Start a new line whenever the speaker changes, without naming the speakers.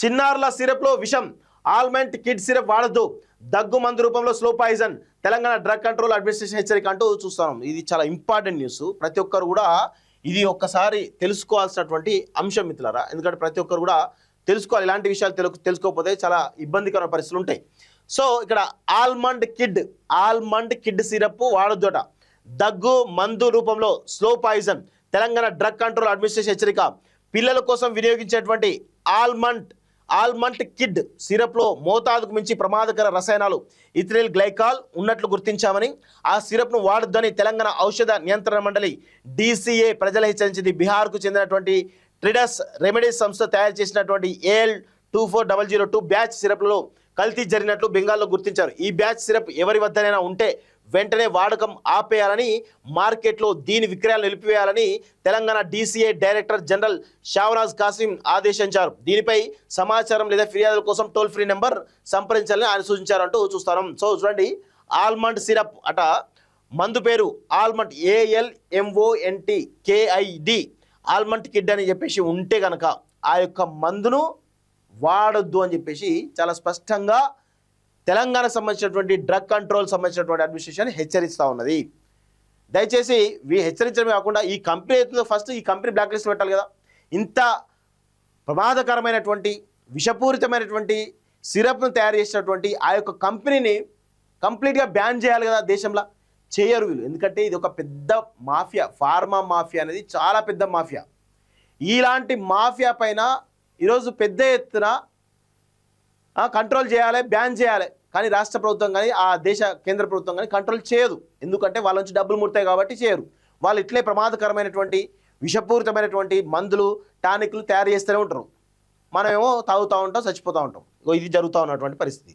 చిన్నారుల సిరప్లో విషం, almond kid syrup వాడద్దు, దగ్గు మందు రూపంలో slow poison, Telangana drug control administration హెచ్చరిక అంటూ చూస్తున్నాం. ఇది చాలా ఇంపార్టెంట్ న్యూస్. ప్రతి ఒక్కరు కూడా ఇది ఒక్కసారి తెలుసుకోవాల్సినటువంటి అంశం మిత్రులారా. ఎందుకంటే ప్రతి ఒక్కరు కూడా తెలుసుకోవాలి. ఇలాంటి విషయాలు తెలుసుకోకపోతే చాలా ఇబ్బందికరమైన పరిస్థితులు ఉంటాయి. సో ఇక్కడ ఆల్మండ్ కిడ్ సిరప్ వాడొద్దట, దగ్గు మందు రూపంలో slow poison, Telangana drug control administration హెచ్చరిక. పిల్లల కోసం వినియోగించేటువంటి ఆల్మండ్ కిడ్ సిరప్లో మోతాదుకు మించి ప్రమాదకర రసాయనాలు ఇథిలిల్ గ్లైకాల్ ఉన్నట్లు గుర్తించామని, ఆ సిరప్ను వాడొద్దని తెలంగాణ ఔషధ నియంత్రణ మండలి DCA ప్రజలు హెచ్చరించింది. బీహార్కు చెందినటువంటి ట్రిడస్ రెమెడీస్ సంస్థ తయారు చేసినటువంటి AL24002 బ్యాచ్ సిరప్లలో కల్తీ జరిగినట్లు బెంగాల్లో గుర్తించారు. ఈ బ్యాచ్ సిరప్ ఎవరి వద్దనైనా ఉంటే వెంటనే వాడకం ఆపేయాలని, మార్కెట్లో దీని విక్రయాలు నిలిపివేయాలని Telangana DCA director general Shahnawaz Kasim ఆదేశించారు. దీనిపై సమాచారం లేదా ఫిర్యాదుల కోసం టోల్ ఫ్రీ నెంబర్ సంప్రదించాలని ఆయన సూచించారంటూ చూస్తాం. సో చూడండి, ఆల్మండ్ సిరప్ అట, మందు పేరు almond ALMONT KID, almond kid అని చెప్పేసి ఉంటే కనుక ఆ యొక్క మందును వాడొద్దు అని చెప్పేసి చాలా స్పష్టంగా తెలంగాణకు సంబంధించినటువంటి డ్రగ్ కంట్రోల్ సంబంధించినటువంటి అడ్మినిస్ట్రేషన్ హెచ్చరిస్తూ ఉన్నది. దయచేసి హెచ్చరించడమే కాకుండా ఈ కంపెనీ అవుతుందో ఫస్ట్ ఈ కంపెనీ బ్లాక్ లిస్ట్ పెట్టాలి కదా. ఇంత ప్రమాదకరమైనటువంటి విషపూరితమైనటువంటి సిరప్ను తయారు చేసినటువంటి ఆ యొక్క కంపెనీని కంప్లీట్గా బ్యాన్ చేయాలి కదా దేశంలో. చేయరు వీళ్ళు. ఎందుకంటే ఇది ఒక పెద్ద మాఫియా, ఫార్మా మాఫియా అనేది చాలా పెద్ద మాఫియా. ఇలాంటి మాఫియా పైన ఈరోజు పెద్ద ఎత్తున కంట్రోల్ చేయాలి, బ్యాన్ చేయాలి. కానీ రాష్ట్ర ప్రభుత్వం కానీ ఆ దేశ కేంద్ర ప్రభుత్వం కానీ కంట్రోల్ చేయదు. ఎందుకంటే వాళ్ళ నుంచి డబ్బులు ముడతాయి కాబట్టి చేయరు. వాళ్ళు ఇట్లే ప్రమాదకరమైనటువంటి విషపూరితమైనటువంటి మందులు, టానిక్లు తయారు చేస్తూనే ఉంటారు. మనమేమో తాగుతూ ఉంటాం, చచ్చిపోతూ ఉంటాం. ఇది జరుగుతూ ఉన్నటువంటి పరిస్థితి.